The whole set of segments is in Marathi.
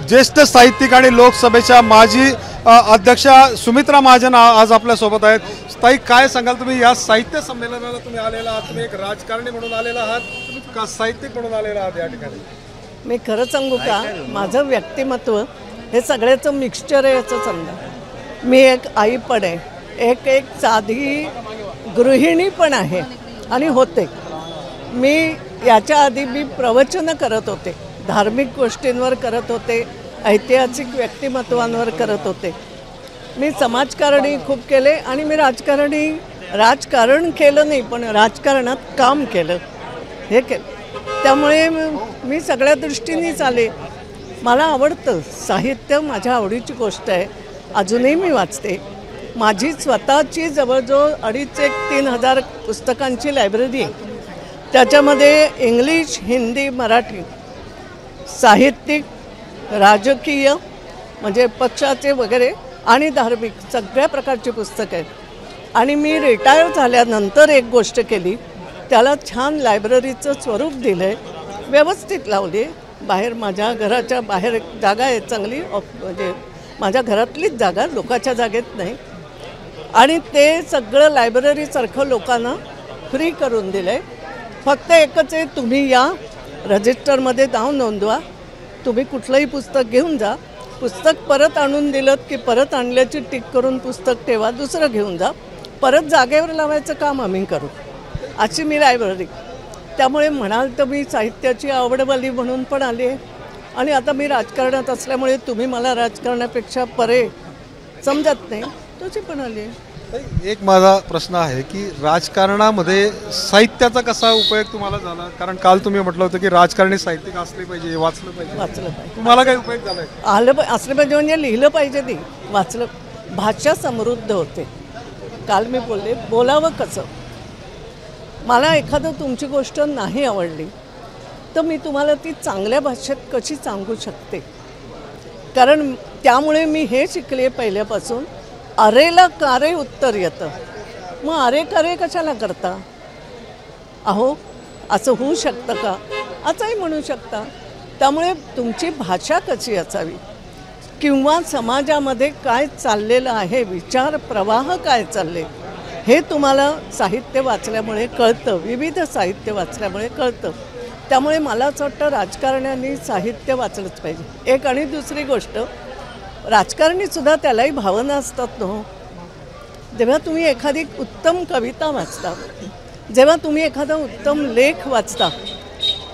ज्येष्ठ साहित्यिक आणि लोकसभेच्या माजी अध्यक्षा सुमित्रा महाजन आज आपल्या सोबत आहेत. ताई, काय सांगाल तुम्ही या साहित्य संमेलनाला तुम्ही आलेला आहात? तुम्ही एक राजकारणी म्हणून आलेला आहात का साहित्यिक म्हणून आलेला आहात या ठिकाणी? मी खरं सांगू का, माझं व्यक्तिमत्व हे सगळ्याचं मिक्सचर आहे असं समजा. मी एक आई पण आहे, एक साधी गृहिणी पण आहे आणि होते. मी याच्या आधी मी प्रवचनं करत होते, धार्मिक गोष्टींवर करत होते, ऐतिहासिक व्यक्तिमत्वांवर करत होते. मी समाजकारणी खूप केले आणि मी राजकारण केलं नाही, पण राजकारणात काम केलं, हे केलं. त्यामुळे मी सगळ्या दृष्टीनेच आले. मला आवडतं साहित्य, माझ्या आवडीची गोष्ट आहे. अजूनही मी वाचते. माझी स्वतःची जवळजवळ 2,500-3,000 पुस्तकांची लायब्ररी आहे. त्याच्यामध्ये इंग्लिश, हिंदी, मराठी, साहित्यिक, राजकीय म्हणजे पक्षाचे वगैरे आणि धार्मिक सगळ्या प्रकारची पुस्तकं आहेत. आणि मी रिटायर झाल्यानंतर एक गोष्ट केली, त्याला छान लायब्ररीचं स्वरूप दिलं आहे, व्यवस्थित लावली. बाहेर माझ्या घराच्या बाहेर एक जागा आहे चांगली, म्हणजे माझ्या घरातलीच जागा, लोकांच्या जागेत नाही. आणि ते सगळं लायब्ररीसारखं लोकांना फ्री करून दिलं आहे. फक्त एकच आहे, तुम्ही या रजिस्टरमध्ये नाव नोंदवा, तुम्ही कुठलंही पुस्तक घेऊन जा. पुस्तक परत आणून दिलं की परत आणल्याची टिक करून पुस्तक ठेवा, दुसरं घेऊन जा. परत जागेवर लावायचं काम आम्ही करू, अशी मी लायब्ररी. त्यामुळे म्हणाल तर मी साहित्याची आवडवाली म्हणून पण आली आहे. आणि आता मी राजकारणात असल्यामुळे तुम्ही मला राजकारणापेक्षा परे समजत नाही, तशी पण आली आहे. एक माझा प्रश्न आहे की राजकारणामध्ये साहित्याचा कसा उपयोग तुम्हाला झाला? कारण काल तुम्ही म्हटलं होतं की राजकारणी साहित्यिक असले पाहिजे, वाचलं पाहिजे. तुम्हाला काय उपयोग झाला? असलं पाहिजे म्हणजे लिहिलं पाहिजे, नाही वाचलं. भाषा समृद्ध होते. काल मी बोलले, बोलावं कसं. मला एखादं तुमची गोष्ट नाही आवडली तर मी तुम्हाला ती चांगल्या भाषेत कशी सांगू शकते. कारण त्यामुळे मी हे शिकले पहिल्यापासून, अरेला कारे उत्तर येतं. मग अरे कारे कशाला करता? अहो, असं होऊ शकतं का, असंही म्हणू शकता. त्यामुळे तुमची भाषा कशी असावी किंवा समाजामध्ये काय चाललेलं आहे, विचार प्रवाह काय चालले, हे तुम्हाला साहित्य वाचल्यामुळे कळतं, विविध साहित्य वाचल्यामुळे कळतं. त्यामुळे मला असं वाटतं राजकारण्यांनी साहित्य वाचलंच पाहिजे. एक आणि दुसरी गोष्ट, राजकारणीसुद्धा त्यालाही भावना असतात ना. जेव्हा तुम्ही एखादी उत्तम कविता वाचता, जेव्हा तुम्ही एखादा उत्तम लेख वाचता,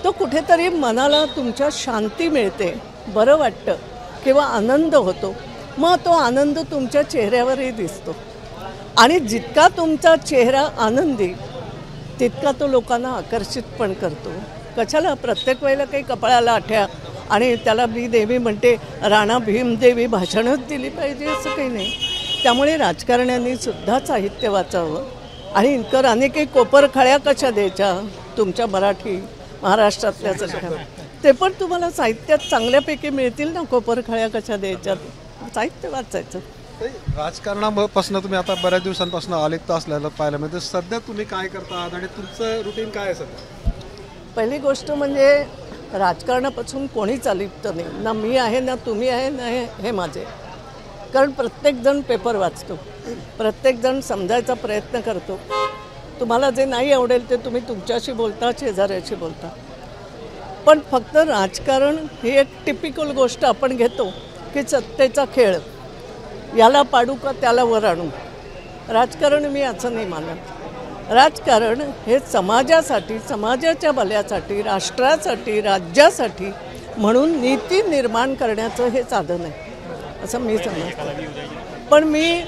तो कुठेतरी मनाला तुमच्या शांती मिळते, बरं वाटतं किंवा आनंद होतो. मग तो आनंद तुमच्या चेहऱ्यावरही दिसतो. आणि जितका तुमचा चेहरा आनंदी, तितका तो लोकांना आकर्षित पण करतो. कशाला प्रत्येक वेळेला काही कपाळाला आठ्या आणि त्याला मी देवी म्हणते, राणा भीमदेवी भाषणच दिली पाहिजे असं काही नाही. त्यामुळे राजकारण्यांनी सुद्धा साहित्य वाचावं. आणि इनकर अनेकही कोपरखळ्या कशा द्यायच्या तुमच्या मराठी महाराष्ट्रातल्या सगळ्या, ते पण तुम्हाला साहित्यात चांगल्यापैकी मिळतील ना. कोपरखळ्या कशा द्यायच्या, साहित्य वाचायचं. राजकारणापासून तुम्ही आता बऱ्याच दिवसांपासून आलिप्त असलेलं पाहायला मिळतं. सध्या तुम्ही काय करता आहात आणि तुमचं रुटीन काय आहे सध्या? पहिली गोष्ट म्हणजे राजकारणापासून कोणीच अलिप्त नाही, ना मी आहे, ना तुम्ही आहे, ना हे माझे. कारण प्रत्येकजण पेपर वाचतो, प्रत्येकजण समजायचा प्रयत्न करतो. तुम्हाला जे नाही आवडेल ते तुम्ही तुमच्याशी बोलता, शेजाऱ्याशी बोलता. पण फक्त राजकारण ही एक टिपिकल गोष्ट आपण घेतो की सत्तेचा खेळ, याला पाडू का त्याला वर आणू. राजकारण मी असं नाही मानत. राजकारण हे समाजासाठी, समाजाच्या भल्यासाठी, राष्ट्रासाठी, राज्यासाठी म्हणून नीती निर्माण करण्याचं हे साधन आहे असं मी समजतो. पण मी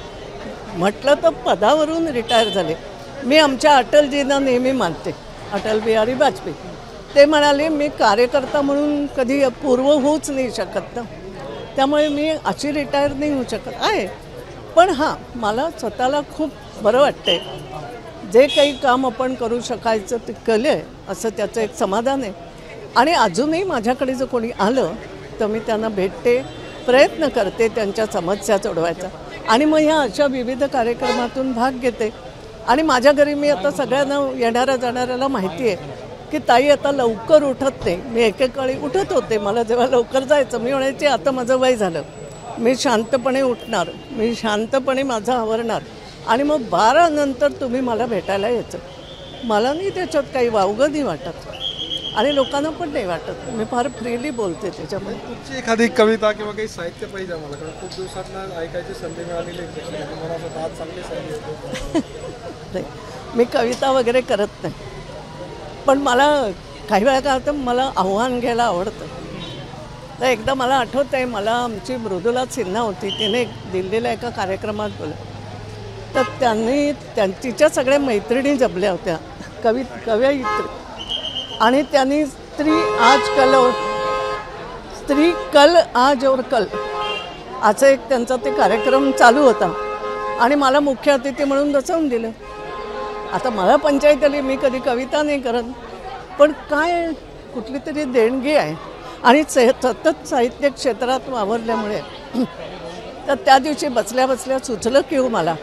म्हटलं तर पदावरून रिटायर झाले. मी आमच्या अटलजींना नेहमी मानते, अटल बिहारी वाजपेयी. ते म्हणाले, मी कार्यकर्ता म्हणून कधी पूर्व होऊच नाही शकत ना. त्यामुळे मी अशी रिटायर नाही होऊ शकत आहे. पण हां, मला स्वतःला खूप बरं वाटतंय. जे काही काम आपण करू शकायचं ते केलं आहे असं त्याचं एक समाधान आहे. आणि अजूनही माझ्याकडे जर कोणी आलं तर मी त्यांना भेटते, प्रयत्न करते त्यांच्या समस्या सोडवायचा. आणि मग ह्या अशा विविध कार्यक्रमातून भाग घेते. आणि माझ्या घरी मी आता सगळ्यांना येणाऱ्या जाणाऱ्याला माहिती आहे की ताई आता लवकर उठत नाही. मी एकेकाळी उठत होते, मला जेव्हा लवकर जायचं मी म्हणायचे आता माझं वय झालं, मी शांतपणे उठणार, मी शांतपणे माझं आवरणार आणि मग 12 नंतर तुम्ही मला भेटायला यायचं. मला नाही त्याच्यात काही वावगं नाही वाटत आणि लोकांना पण नाही वाटत. मी फार फ्रीली बोलते त्याच्यामुळे. तुमची एखादी कविता किंवा काही साहित्य पाहिजे आम्हाला, कारण खूप दिवसांना ऐकायची संधी मिळालेली आहे. मला असं आज चांगली संधी होती. नाही, मी कविता वगैरे करत नाही, पण मला काही वेळा काय होतं, मला आव्हान घ्यायला आवडतं. तर एकदा मला आठवत आहे, मला आमची मृदुला सिन्हा होती, तिने दिल्लीला एका कार्यक्रमात बोललं. तर तिच्या सगळ्या मैत्रिणी जमल्या होत्या, कवयित्री, आणि त्यांनी स्त्री कल आज और कल असं एक त्यांचा ते कार्यक्रम चालू होता आणि मला मुख्य अतिथी म्हणून बसवून दिलं. आता मला पंचायत आली, मी कधी कविता नाही करत, पण काय कुठली तरी देणगी आहे आणि सतत साहित्य क्षेत्रात वावरल्यामुळे तर त्या दिवशी बसल्या बसल्या सुचलं की हो मला,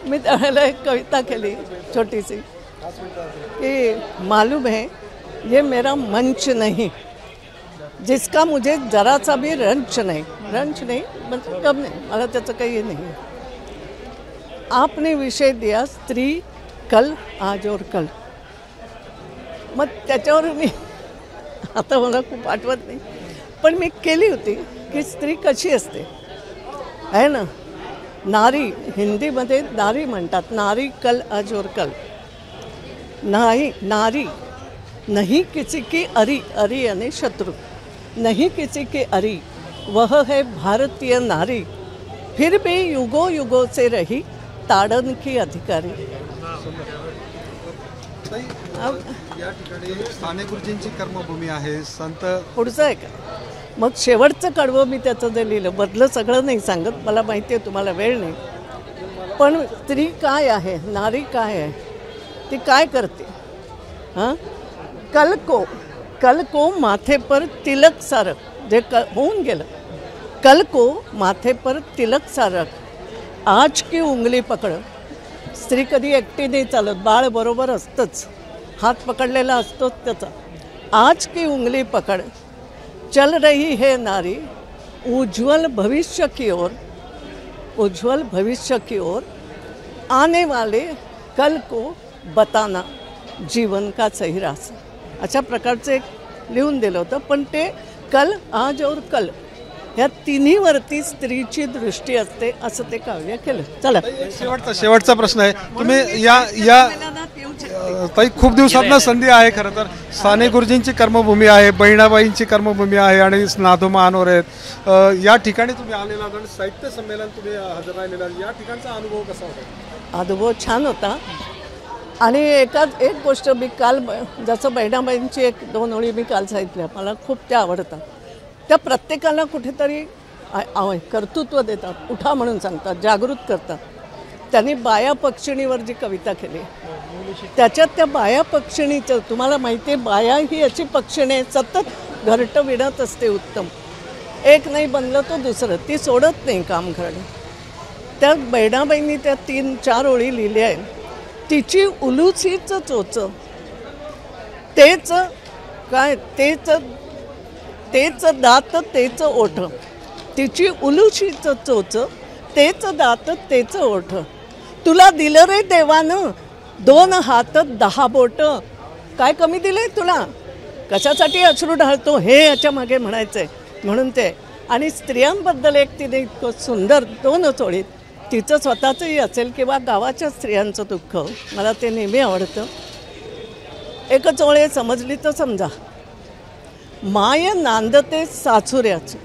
मी त्यावेळेला एक कविता केली छोटीशी कि मालूम है ये मेरा मंच नहीं जिसका मुझे जरा सा भी रंच नहीं मतलब कब नहीं, मला त्याचं काही नाही. आपने विषय दिया स्त्री कल आज और कल. मग त्याच्यावर मी आता मला खूप आठवत नाही, पण मी केली होती की स्त्री कशी असते आहे ना. नारी हिंदीमध्ये नारी म्हणतात, नारी कल आज और कल. नारी नहीं किसी की अरी यानी शत्रु, नहीं किसी की अरी, वह है भारतीय नारी, फिर भी युगों युगों से रही ताड़न की अधिकारी. या ठिकाणी साने गुरुजींची कर्मभूमी आहे. संत पुढचं आहे का, मग शेवटचं कडवं मी त्याचं जे लिहिलं, बदलं सगळं नाही सांगत, मला माहिती आहे तुम्हाला वेळ नाही, पण स्त्री काय आहे, नारी काय आहे, ती काय करते. हां, कल को माथे पर तिलक सारक, जे होऊन गेलं, कल को माथे पर तिलक सारक, आज की उंगली पकड. स्त्री कधी एकटी नाही चालत, बाळ बरोबर असतंच, हात पकडलेला असतोच त्याचा. आज की उंगली पकड, चल रही है नारी उज्ज्वल भविष्य की ओर, आने वाले कल को बताना जीवन का सही रास्ता. अशा प्रकारचं एक लिहून दिलं होतं, पण ते कल आज और कल ह्या तिन्हीवरती स्त्रीची दृष्टी असते असं ते काव्य केलं. चला, शेवटचा प्रश्न आहे. तुम्ही या ताई खूप दिवसातनं संधी आहे. खरं तर साने गुरुजींची कर्मभूमी आहे, बहिणाबाईंची कर्मभूमी आहे आणि नाधो महानोर आहेत. या ठिकाणी तुम्ही आलेला आणि साहित्य संमेलन तुम्ही हजर राहिलेला, या ठिकाणचा अनुभव कसा होता? अनुभव छान होता. आणि एक गोष्ट मी काल, जसं बहिणाबाईंची 1-2 ओळी मी काल सांगितल्या, मला खूप त्या आवडतात. त्या प्रत्येकाला कुठेतरी कर्तृत्व देतात, उठा म्हणून सांगतात, जागृत करतात. त्यांनी बाया पक्षिणीवर जी कविता केली, त्याच्यात त्या बाया पक्षिणीचं, तुम्हाला माहिती आहे बाया ही अशी पक्षिणी सतत घरटं विणत असते उत्तम, एक नाही बनलं तो दुसरं, ती सोडत नाही काम करणं. त्या बहिणाबाईंनी त्या 3-4 ओळी लिहिल्या आहेत. तिची उलूसीचं चोच, तेच काय, तेच दात तेच ओठ, तिची उलूशीचं चोच, तेच दात तेच ओठ, तुला दिलं रे देवानं 2 हात 10 बोट, काय कमी दिलंय तुला, कशासाठी अश्रू ढाळतो, हे याच्या मागे म्हणायचंय. म्हणून ते, आणि स्त्रियांबद्दल एक तिने इतकं सुंदर 2 ओळीत, तिचं स्वतःचंही असेल किंवा गावाच्या स्त्रियांचं दुःख, मला ते नेहमी आवडतं. एकच ओळ समजली तर समजा, माय नांदते सासुऱ्याची,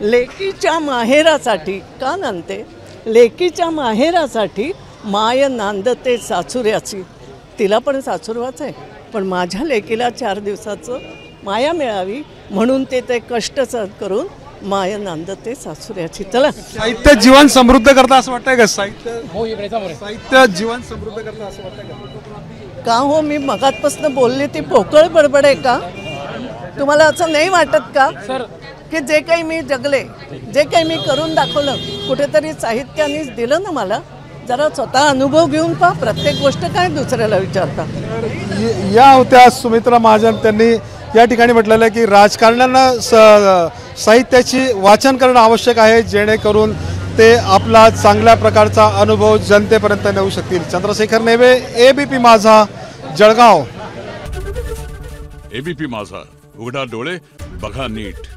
लेकीच्या माहेरासाठी, का नांदते, लेकीच्या माहेरासाठी माय नांदते सासुऱ्याची. तिला पण सासुरवाच आहे, पण माझ्या लेकीला 4 दिवसाचं माया मिळावी म्हणून ते कष्ट सहन करून माय नांदते सासुऱ्याची. चला, साहित्य जीवन समृद्ध करता असं वाटतंय का? साहित्य जीवन समृद्ध करता असं वाटतंय का? हो, मी मगातपासून बोलली ती पोकळ बडबड आहे का? तुम्हाला असं नाही वाटत का की जे काही मी जगले, जे काही मी करून दाखवलं, कुठेतरी साहित्यानेच दिलं ना मला, जरा स्वतः अनुभव घेऊन पहा, प्रत्येक गोष्ट काय दुसऱ्याला विचारता. या होत्या सुमित्रा महाजन. त्यांनी या ठिकाणी म्हटलेलं आहे की राजकारण्यांना साहित्याची वाचन करणं आवश्यक आहे, जेणेकरून ते आपला चांगल्या प्रकारचा अनुभव जनतेपर्यंत नेऊ शकतील. चंद्रशेखर नेवे, एबीपी माझा, जळगाव. एबीपी माझा, उघडा डोळे बघा नीट.